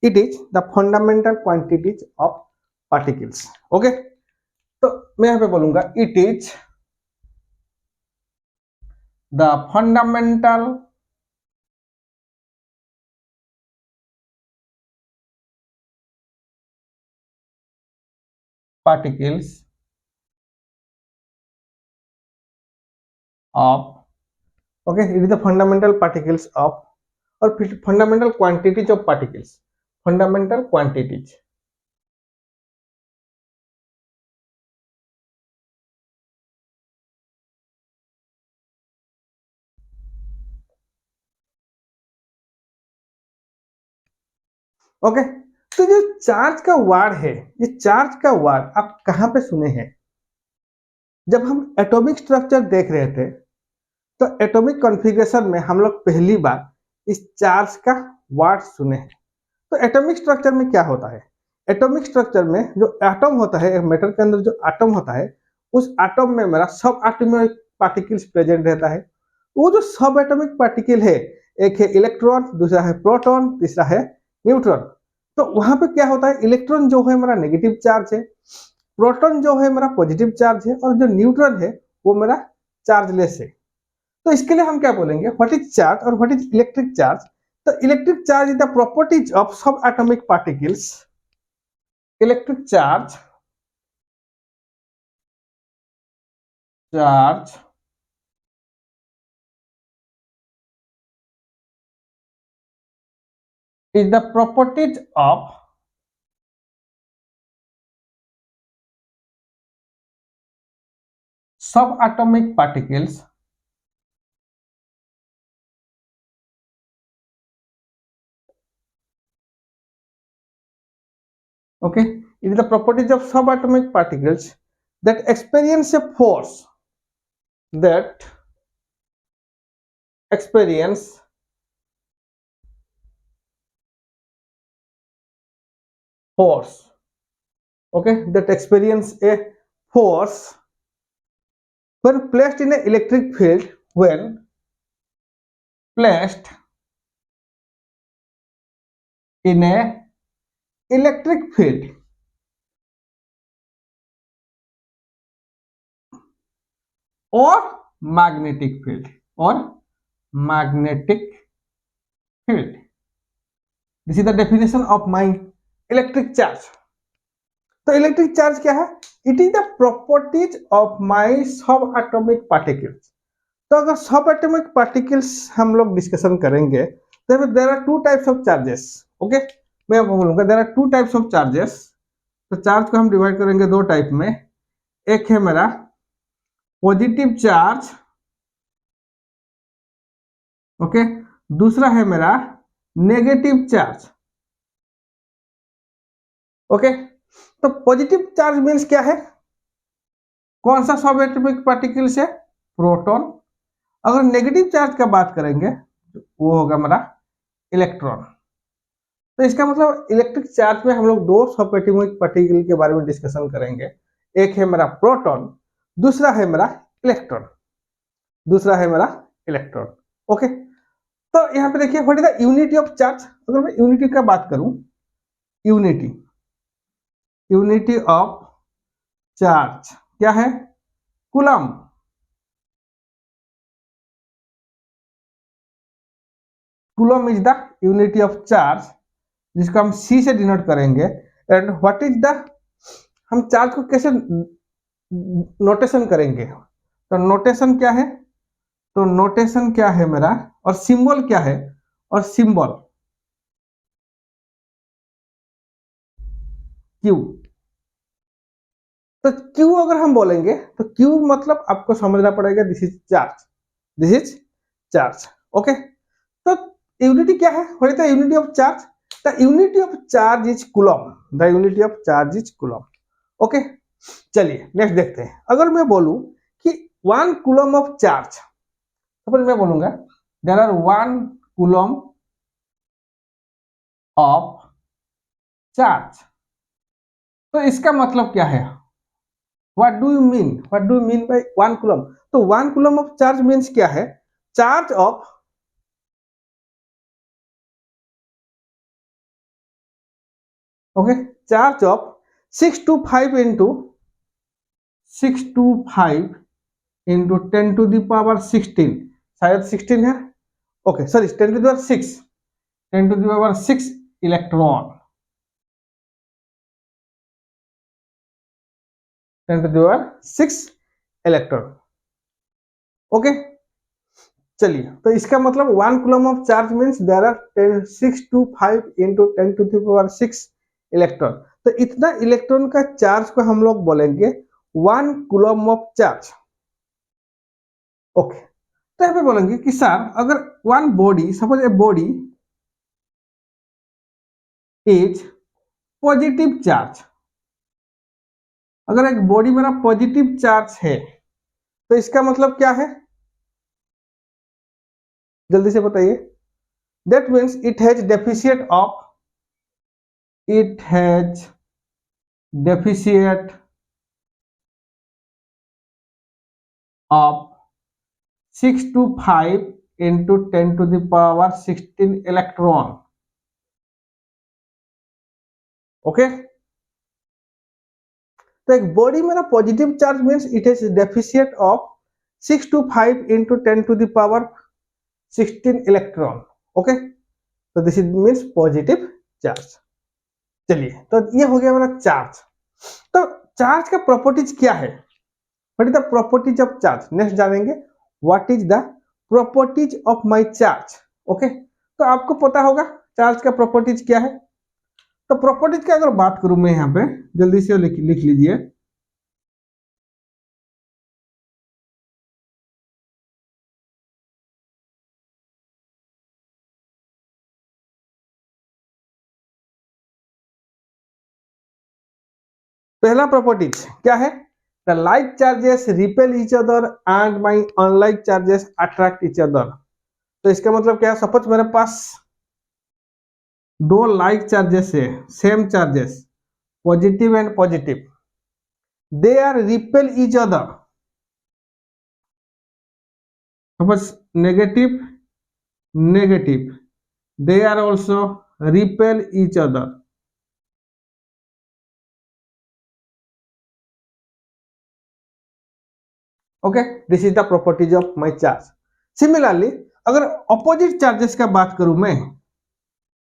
It is the fundamental quantities of particles. Okay, तो मैं यहां पे बोलूंगा it is the fundamental particles of, okay, it is the fundamental particles of, और fundamental quantities of particles, fundamental quantities. Okay, तो जो charge का word है, ये चार्ज का वर्ड आप कहां पे सुने हैं? जब हम एटॉमिक स्ट्रक्चर देख रहे थे तो एटॉमिक कॉन्फ़िगरेशन में हम लोग पहली बार इस चार्ज का वर्ड सुने हैं। तो एटॉमिक स्ट्रक्चर में क्या होता है? एटॉमिक स्ट्रक्चर में जो एटम होता है, एक मेटल के अंदर जो एटम होता है, उस एटम में मेरा सब एटॉमिक पार्टिकल्स प्रेजेंट रहता है। वो जो सब एटॉमिक पार्टिकल है, एक है इलेक्ट्रॉन, दूसरा है प्रोटॉन, तीसरा है न्यूट्रॉन। तो वहां पे क्या होता है, इलेक्ट्रॉन जो है मेरा नेगेटिव चार्ज है, प्रोटॉन जो है मेरा पॉजिटिव चार्ज है, और जो न्यूट्रॉन है वो मेरा चार्जलेस है। तो इसके लिए हम क्या बोलेंगे, व्हाट इज चार्ज और व्हाट इज इलेक्ट्रिक चार्ज? तो electric charge is the properties of सब atomic particles. Electric charge charge is the properties of subatomic particles okay, it is the properties of subatomic particles that experience a force, that experience force, okay, that experience a force when placed in an electric field, when placed in a electric field or magnetic field, or magnetic field. This is the definition of my electric charge. तो electric charge क्या है? It is the properties of my sub atomic particles. तो अगर सब atomic particles हम लोग discussion करेंगे तो there are two types of charges. Okay, मैं बोलूंगा there are two types of charges. तो चार्ज को हम डिवाइड करेंगे दो टाइप में। एक है मेरा पॉजिटिव चार्ज, ओके, दूसरा है मेरा नेगेटिव चार्ज। ओके, तो पॉजिटिव चार्ज मीन्स क्या है? कौन सा सब एटॉमिक पार्टिकल से? प्रोटॉन। अगर नेगेटिव चार्ज का बात करेंगे वो होगा मेरा इलेक्ट्रॉन। तो इसका मतलब इलेक्ट्रिक चार्ज में हम लोग दो सब एटॉमिक पार्टिकल के बारे में डिस्कशन करेंगे। एक है मेरा प्रोटॉन, दूसरा है मेरा इलेक्ट्रॉन, दूसरा है मेरा इलेक्ट्रॉन। ओके, तो यहाँ पे देखिए what is the unity of charge. अगर मैं यूनिटी का बात करूं, यूनिटी, यूनिटी ऑफ चार्ज क्या है? Coulomb. Coulomb is the unity of charge, जिसको हम सी से डिनोट करेंगे। एंड व्हाट इज द, हम चार्ज को कैसे नोटेशन करेंगे, तो नोटेशन क्या है, तो नोटेशन क्या है मेरा, और सिंबल क्या है, और सिंबल क्यू। तो क्यू अगर हम बोलेंगे तो क्यू मतलब आपको समझना पड़ेगा this is charge, this is charge. Okay, तो यूनिटी क्या है, what is the unity of charge, the unity of charge is coulomb, the unity of charge is coulomb. Okay, चलिए नेक्स्ट देखते हैं। अगर मैं बोलूं कि 1 कूलम ऑफ चार्ज, सपोज मैं बोलूंगा there are 1 coulomb of charge, तो इसका मतलब क्या है, what do you mean, what do you mean by 1 coulomb, तो 1 कूलम ऑफ चार्ज मीन्स क्या है, charge of, okay, charge of 625 into 625 into 10 to the power 16, शायद 16 है, okay sorry 10 to the power 6, 10 to the power 6 electron, 10 to the power 6 electron. Okay, चलिए, तो इसका मतलब 1 coulomb of charge means there are 625 into 10 to the power 6 electron. तो इतना electron का charge को हम लोग बोलेंगे 1 कूलम ऑफ चार्ज। ओके, तो यहाँ पे बोलेंगे कि सर अगर 1 body, suppose a body is positive charge, अगर एक बॉडी मेरा पॉजिटिव चार्ज है तो इसका मतलब क्या है, जल्दी से बताइए। That means it has deficit of, it has deficit of 625 into 10 to the power 16 electron. Okay, तो एक बॉडी मेरा positive charge means it has deficit of 625 into 10 to the power 16 electron. Okay, तो this is means positive charge. चलिए, तो ये हो गया मेरा चार्ज। तो चार्ज का प्रॉपर्टीज क्या है, what is the properties of charge, next जानेंगे what is the properties of my charge. Okay, तो आपको पता होगा चार्ज का प्रॉपर्टीज क्या है। तो प्रॉपर्टीज की अगर बात करूं मैं यहाँ पे, जल्दी से लिख लीजिए। पहला प्रॉपर्टीज क्या है, the like charges repel each other and my unlike charges attract each other. तो इसका मतलब क्या है, सपोज मेरे पास 2 लाइक चार्जेस है, same charges, positive and positive, they are repel each other. Suppose negative negative, they are also repel each other। okay, this is the properties of my charge। similarly अगर opposite charges का बात करूं मैं,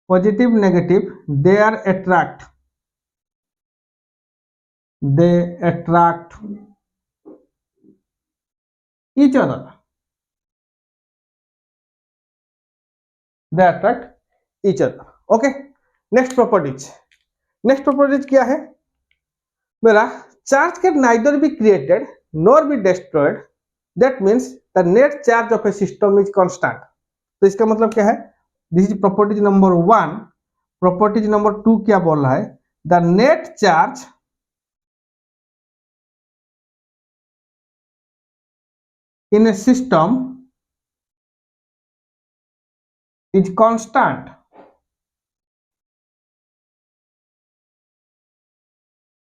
positive negative, they are attract, they attract each other, they attract each other। okay, next properties, next properties क्या है मेरा, charge can neither be created nor be destroyed, that means the net charge of A system is constant. तो इसका मतलब क्या है, this is properties number 1। Properties number 2 क्या बोल रहा है, the net charge in A system is constant.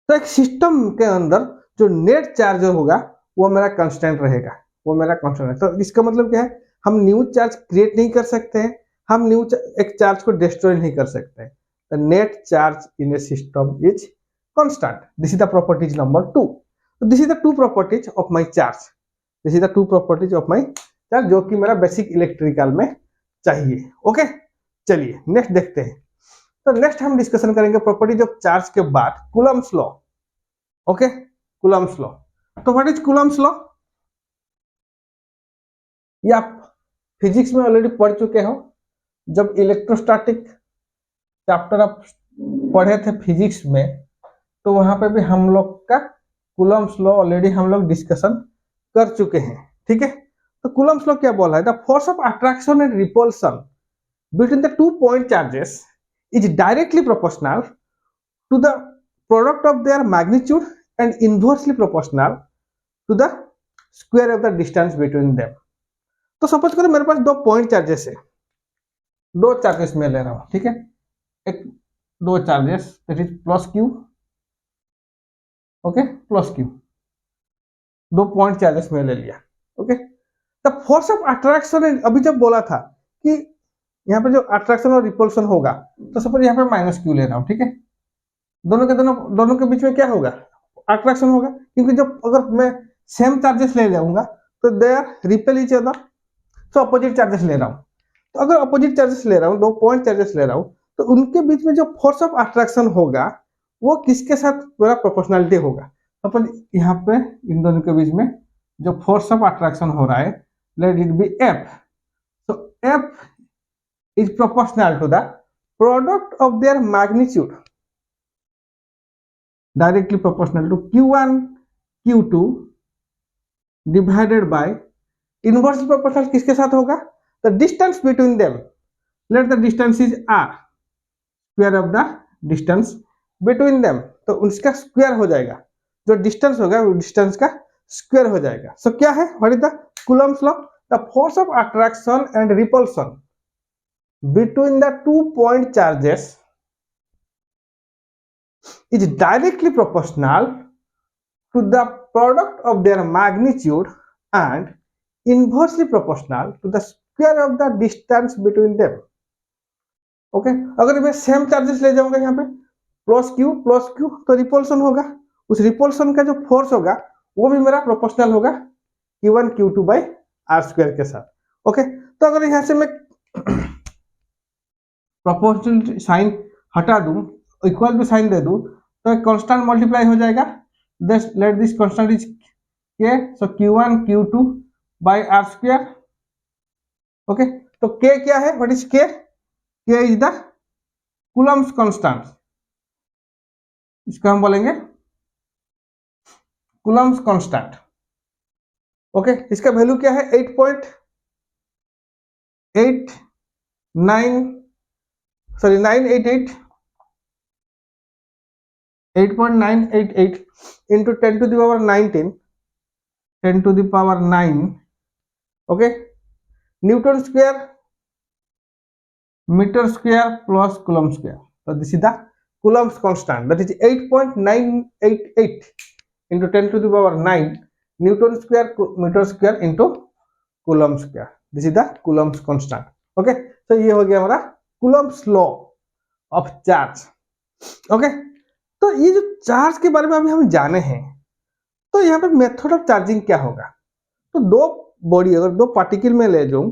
तो एक सिस्टम के अंदर जो नेट चार्ज होगा वो मेरा कांस्टेंट रहेगा, वो मेरा कांस्टेंट है। तो इसका मतलब क्या है, हम न्यू चार्ज क्रिएट नहीं कर सकते हैं, हम न्यू एक चार्ज को डिस्ट्रॉय नहीं कर सकते हैं। The net charge in A system is constant, this is the properties number 2। तो this is the 2 properties of my charge, this is the 2 properties of my charge, जो कि मेरा बेसिक इलेक्ट्रिकल में चाहिए। ओके, चलिए नेक्स्ट देखते हैं। तो नेक्स्ट हम डिस्कशन करेंगे प्रॉपर्टीज ऑफ चार्ज के बाद Coulomb's law. Okay, Coulomb's law. तो व्हाट इज कूलम्स लॉ? ये आप फिजिक्स में ऑलरेडी पढ़ चुके हो, जब इलेक्ट्रोस्टैटिक चैप्टर आप पढ़े थे फिजिक्स में, तो वहां पे भी हम लोग का कूलम्स लॉ ऑलरेडी हम लोग डिस्कशन कर चुके हैं। ठीक है, तो कूलम्स लॉ क्या बोल रहा है? The force of attraction and repulsion between the 2 point charges is directly proportional to the product of their magnitude and inversely proportional to the square of the distance between them. तो suppose करो मेरे पास 2 point charges है, 2 charges में ले रहा हूं। ठीक है, एक 2 charges that is plus Q. Okay, plus Q, 2 point charges में ले लिया। Okay, the force of attraction, अभी जब बोला था कि यहाँ पे जो अट्रैक्शन और रिपल्शन होगा, तो सपोज यहाँ पे माइनस क्यू ले रहा हूँ। ठीक है, दोनों के बीच में क्या होगा? अट्रैक्शन होगा, क्योंकि जब अगर मैं सेम चार्जेस ले जाऊंगा तो they are repel each other, तो अपोजिट चार्जेस ले रहा हूँ। तो अगर अपोजिट चार्जेस ले रहा हूँ, 2 पॉइंट चार्जेस ले रहा हूँ, तो उनके बीच में जो फोर्स ऑफ अट्रैक्शन होगा वो किसके साथ मेरा प्रोपोर्शनलिटी होगा? अपन यहाँ पे इन दोनों के बीच में जो फोर्स ऑफ अट्रैक्शन हो रहा है, let it be F. so f is proportional to the product of their magnitude, directly proportional to q1 q2 divided by inversely proportional किसके साथ होगा? the distance between them, let the distance is r, square of the distance between them। तो उसका square हो जाएगा, जो distance होगा वो डिस्टेंस का स्क्वायर हो जाएगा। सो क्या है? What is the Coulomb's law? The force of attraction and repulsion between the 2 point charges is directly proportional to the product of their magnitude and inversely proportional to the square of the distance between them। Okay, अगर मैं same charges ले जाऊंगा यहाँ पे plus Q, तो repulsion होगा, उस repulsion का जो फोर्स होगा वो भी मेरा प्रोपोर्शनल होगा q1 q2 by are square के साथ। ओके, तो अगर यहाँ से मैं प्रोपोर्शनल साइन हटा दूं, इक्वल टू साइन दे दूं, तो एक कांस्टेंट मल्टीप्लाई हो जाएगा। This let this constant is K, so q1 q2 by R square. Okay, तो k क्या है? What is k? k is the coulomb's constant, इसका हम बोलेंगे कूलम्स कांस्टेंट। ओके, इसका वैल्यू क्या है? 8.988 into 10 to the power 19, 10 to the power 9, okay, Newton square meter square plus coulomb square। So this is the coulomb's constant, that is 8.988 into 10 to the power 9 Newton square meter square into coulomb square। This is the coulomb's constant। okay, so ये हो गया हमारा coulomb's law of charge। okay, तो ये जो charge के बारे में अभी हम जाने हैं, तो यहाँ पे मेथड ऑफ चार्जिंग क्या होगा? तो 2 बॉडी अगर 2 पार्टिकल में ले जाऊं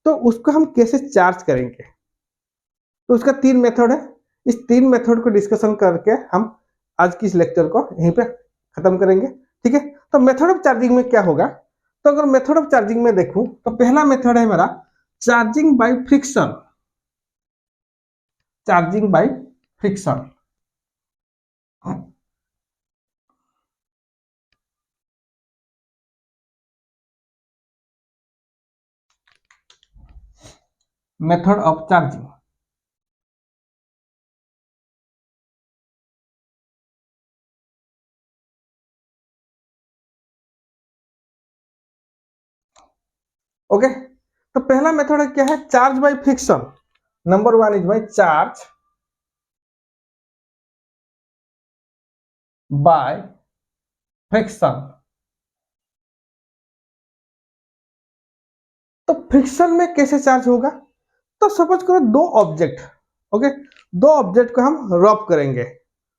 तो उसको हम कैसे चार्ज करेंगे? तो उसका 3 मेथड है। इस 3 मेथड को डिस्कशन करके हम आज की इस लेक्चर को यहीं पे खत्म करेंगे। ठीक है, तो मेथड ऑफ चार्जिंग में क्या होगा? तो अगर मेथड ऑफ चार्जिंग में देखूं तो पहला मेथड है मेरा charging by friction. Charging by friction, method of charging. Okay, तो पहला मेथड क्या है? Charge by friction. Number 1 is by charge by friction. तो फ्रिक्शन में कैसे चार्ज होगा? तो सपोज करो 2 ऑब्जेक्ट, ओके, 2 ऑब्जेक्ट को हम रब करेंगे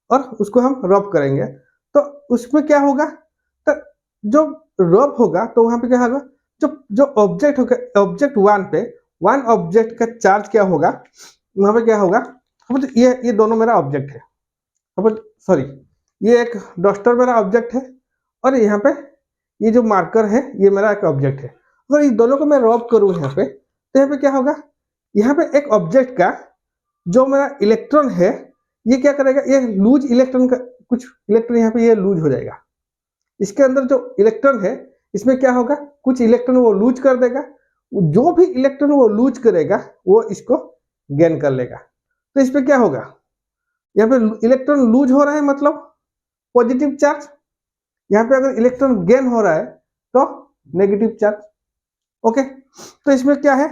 और उसको हम रब करेंगे, तो उसमें क्या होगा? तो जो रब होगा तो वहां पे क्या होगा? जो जो ऑब्जेक्ट होगा, ऑब्जेक्ट 1 पे वन ऑब्जेक्ट का चार्ज क्या होगा, वहां पे क्या होगा, ये दोनों मेरा ऑब्जेक्ट है, सॉरी ये एक डस्टर मेरा ऑब्जेक्ट है और यहाँ पे ये जो मार्कर है ये मेरा एक ऑब्जेक्ट है। अगर इस दोनों को मैं रॉब करूँ यहाँ पे, तो यहाँ पे क्या होगा, यहाँ पे एक ऑब्जेक्ट का जो मेरा इलेक्ट्रॉन है ये क्या करेगा, ये लूज इलेक्ट्रॉन का कुछ इलेक्ट्रॉन यहाँ पे ये लूज हो जाएगा। इसके अंदर जो इलेक्ट्रॉन है इसमें क्या होगा, कुछ इलेक्ट्रॉन वो लूज कर देगा, जो भी इलेक्ट्रॉन वो लूज करेगा वो इसको गेन कर लेगा। तो इस पे क्या होगा, यहाँ पे इलेक्ट्रॉन लूज हो रहा है मतलब पॉजिटिव चार्ज, यहाँ पे अगर इलेक्ट्रॉन गेन हो रहा है तो नेगेटिव चार्ज। ओके, तो इसमें क्या है,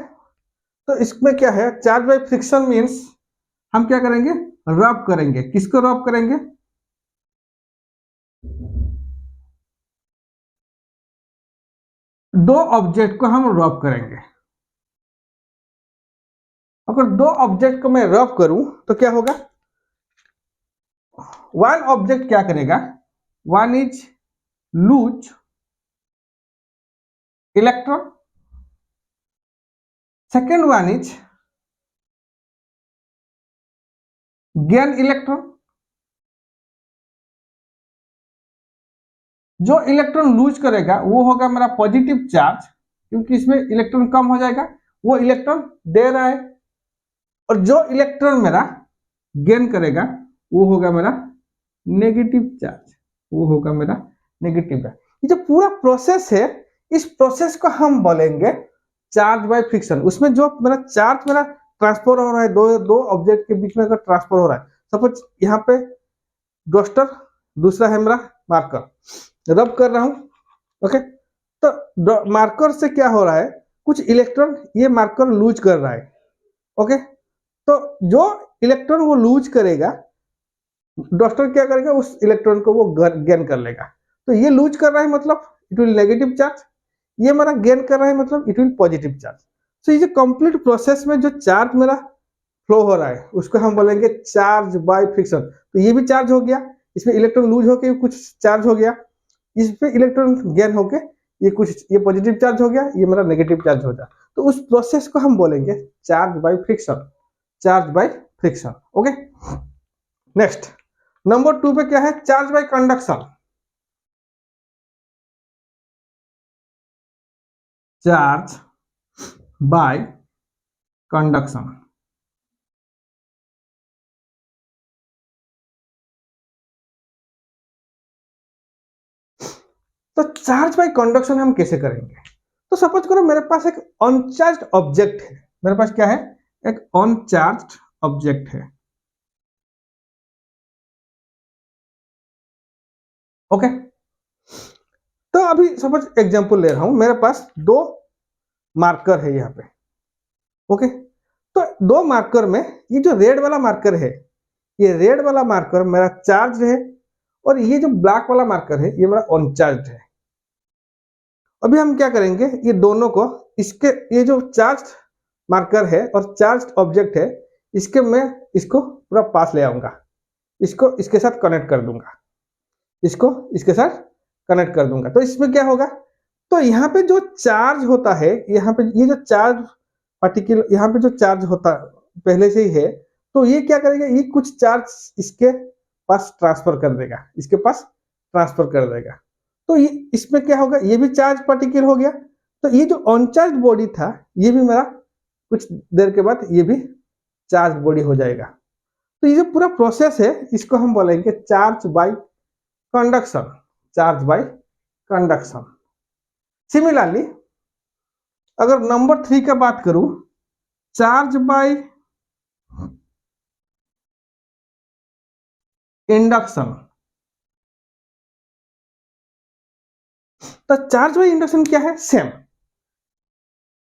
तो इसमें क्या है, चार्ज बाय फ्रिक्शन मींस हम क्या करेंगे, रब करेंगे। किसको रब करेंगे, दो ऑब्जेक्ट को हम रब करेंगे। अगर दो ऑब्जेक्ट को मैं रब करूं तो क्या होगा, वन ऑब्जेक्ट क्या करेगा, one is loose electron, second one is gain electron. जो इलेक्ट्रॉन लूज करेगा वो होगा मेरा पॉजिटिव चार्ज, क्योंकि इसमें इलेक्ट्रॉन कम हो जाएगा, वो इलेक्ट्रॉन दे रहा है। और जो इलेक्ट्रॉन मेरा गेन करेगा वो होगा मेरा नेगेटिव चार्ज, वो होगा मेरा नेगेटिव चार्ज। ये जो पूरा प्रोसेस है, इस प्रोसेस को हम बोलेंगे चार्ज बाय फ्रिक्शन। उसमें जो मेरा चार्ज मेरा ट्रांसफर हो रहा है, दो ऑब्जेक्ट के बीच में अगर ट्रांसफर हो रहा है, सपोज यहाँ पे डस्टर, दूसरा है मेरा मार्कर, रब कर रहा हूं। ओके, तो मार्कर से क्या हो रहा है, कुछ इलेक्ट्रॉन ये मार्कर लूज कर रहा है। ओके, तो जो इलेक्ट्रॉन वो लूज करेगा, डस्टर क्या करेगा, उस इलेक्ट्रॉन को वो गेन कर लेगा। तो ये लूज कर रहा है मतलब इट विल नेगेटिव चार्ज, ये मेरा गेन कर रहा है मतलब इट विल पॉजिटिव चार्ज। तो ये जो कंप्लीट प्रोसेस में जो चार्ज मेरा फ्लो हो रहा है उसको हम बोलेंगे चार्ज बाय फ्रिक्शन। तो ये भी चार्ज हो गया, इसमें इलेक्ट्रॉन लूज होके कुछ चार्ज हो गया, इस पे इलेक्ट्रॉन गेन होके ये पॉजिटिव चार्ज हो गया, ये मेरा नेगेटिव चार्ज हो गया। तो उस प्रोसेस को हम बोलेंगे charge by friction, charge by friction. Okay, next number 2 पे क्या है, charge by conduction. Charge by conduction, तो चार्ज बाय कंडक्शन हम कैसे करेंगे। तो सपोज करो मेरे पास एक अनचार्ज ऑब्जेक्ट है, मेरे पास क्या है, एक अनचार्ज ऑब्जेक्ट है। ओके, तो अभी सपोज एग्जांपल ले रहा हूं, मेरे पास दो मार्कर है यहाँ पे। ओके, तो दो मार्कर में ये जो रेड वाला मार्कर है, ये रेड वाला मार्कर मेरा चार्ज है और ये जो ब्लैक वाला मार्कर है ये मेरा अनचार्ज है। अभी हम क्या करेंगे, ये दोनों को, इसके ये जो चार्ज मार्कर है और चार्ज ऑब्जेक्ट है, इसके मैं इसको पूरा पास ले आऊंगा, इसको इसके साथ कनेक्ट कर दूंगा, इसको इसके साथ कनेक्ट कर दूंगा। तो इसमें क्या होगा, तो यहाँ पे जो चार्ज होता है, यहाँ पे ये जो चार्ज पार्टिकल यहाँ पे जो चार्ज होता पहले से ही है, तो ये क्या करेगा, ये कुछ चार्ज इसके पास ट्रांसफर कर देगा, इसके पास ट्रांसफर कर देगा। तो ये इसमें क्या होगा, ये भी चार्ज पार्टिकल हो गया। तो ये जो अनचार्ज बॉडी था ये भी मेरा कुछ देर के बाद ये भी चार्ज बॉडी हो जाएगा। तो ये जो पूरा प्रोसेस है इसको हम बोलेंगे charge by conduction, charge by conduction. Similarly अगर नंबर 3 का बात करूं, चार्ज बाय इंडक्शन। तो चार्ज बाय इंडक्शन क्या है, सेम,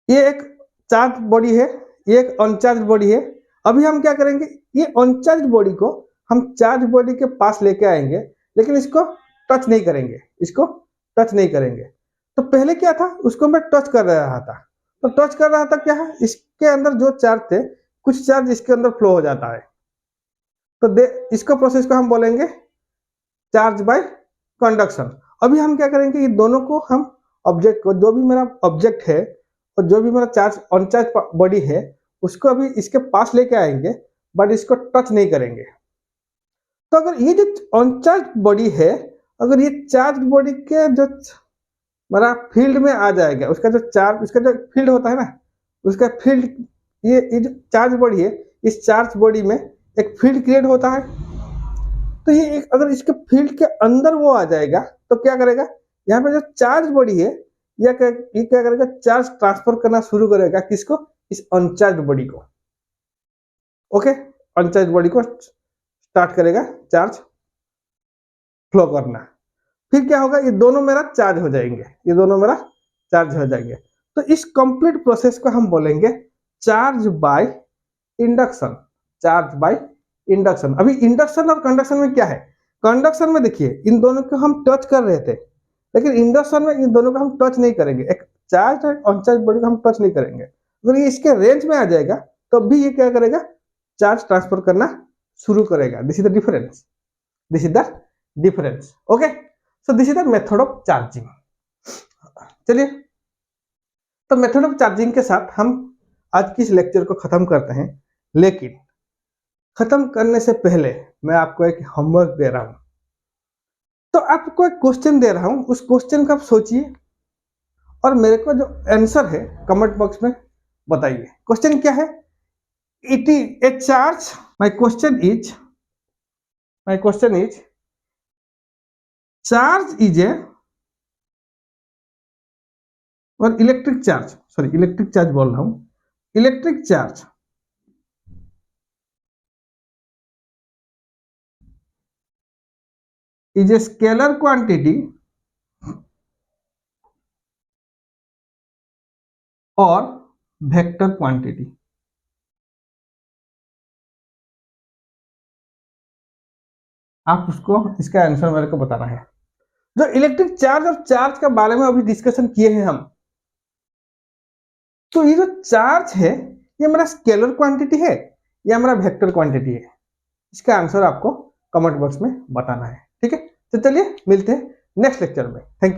ये एक चार्ज बॉडी है, ये एक अनचार्ज बॉडी है। अभी हम क्या करेंगे, ये अनचार्ज बॉडी को हम चार्ज बॉडी के पास लेके आएंगे, लेकिन इसको टच नहीं करेंगे, इसको टच नहीं करेंगे। तो पहले क्या था, उसको मैं टच कर रहा था, तो टच कर रहा था क्या है, इसके अंदर जो चार्ज थे कुछ चार्ज इसके अंदर फ्लो हो जाता है। तो इसको प्रोसेस को हम बोलेंगे चार्ज बाय कंडक्शन। अभी हम क्या करेंगे, ये दोनों को हम ऑब्जेक्ट को, जो भी मेरा ऑब्जेक्ट है और जो भी मेरा चार्ज अनचार्ज बॉडी है उसको अभी इसके पास लेके आएंगे, बट इसको टच नहीं करेंगे। तो अगर ये जो अनचार्ज बॉडी है, अगर ये चार्ज बॉडी के जो मेरा फील्ड में आ जाएगा, उसका जो चार्ज, उसका जो फील्ड होता है ना, उसका फील्ड, ये जो चार्ज बॉडी है, इस चार्ज बॉडी में एक फील्ड क्रिएट होता है। तो ये एक, अगर इसके फील्ड के अंदर वो आ जाएगा तो क्या करेगा, यहाँ पे जो चार्ज बॉडी है ये क्या करेगा, चार्ज ट्रांसफर करना शुरू करेगा, किसको, इस अनचार्ज बॉडी को। ओके, अनचार्ज बॉडी को स्टार्ट करेगा चार्ज फ्लो करना। फिर क्या होगा, ये दोनों मेरा चार्ज हो जाएंगे, ये दोनों मेरा चार्ज हो जाएंगे। तो इस कंप्लीट प्रोसेस को हम बोलेंगे charge by induction, charge by induction. अभी इंडक्शन और कंडक्शन में क्या है, कंडक्शन में देखिए इन दोनों को हम टच कर रहे थे, लेकिन इंडक्शन में इन दोनों को हम टच नहीं करेंगे, एक चार्ज और अनचार्ज बॉडी को हम टच नहीं करेंगे। अगर ये इसके रेंज में आ जाएगा तब भी ये क्या करेगा, चार्ज ट्रांसफर करना शुरू करेगा। This is the difference, this is the difference. Okay, so this is the method of charging. चलिए, तो मेथड ऑफ चार्जिंग के साथ हम आज की इस लेक्चर को खत्म करते हैं, लेकिन खत्म करने से पहले मैं आपको एक होमवर्क दे रहा हूं। तो आपको एक क्वेश्चन दे रहा हूं, उस क्वेश्चन का आप सोचिए और मेरे को जो आंसर है कमेंट बॉक्स में बताइए। क्वेश्चन क्या है, it is a charge, my question is charge is a, और electric charge, sorry electric charge बोल रहा हूं, electric charge is a scalar quantity or vector quantity। आप उसको, इसका आंसर मेरे को बताना है। जो इलेक्ट्रिक चार्ज और चार्ज के बारे में अभी डिस्कशन किए हैं हम, तो ये जो चार्ज है ये मेरा स्केलर क्वांटिटी है या मेरा वेक्टर क्वांटिटी है, इसका आंसर आपको कमेंट बॉक्स में बताना है। ठीक है, तो चलिए मिलते हैं नेक्स्ट लेक्चर में। Thank you.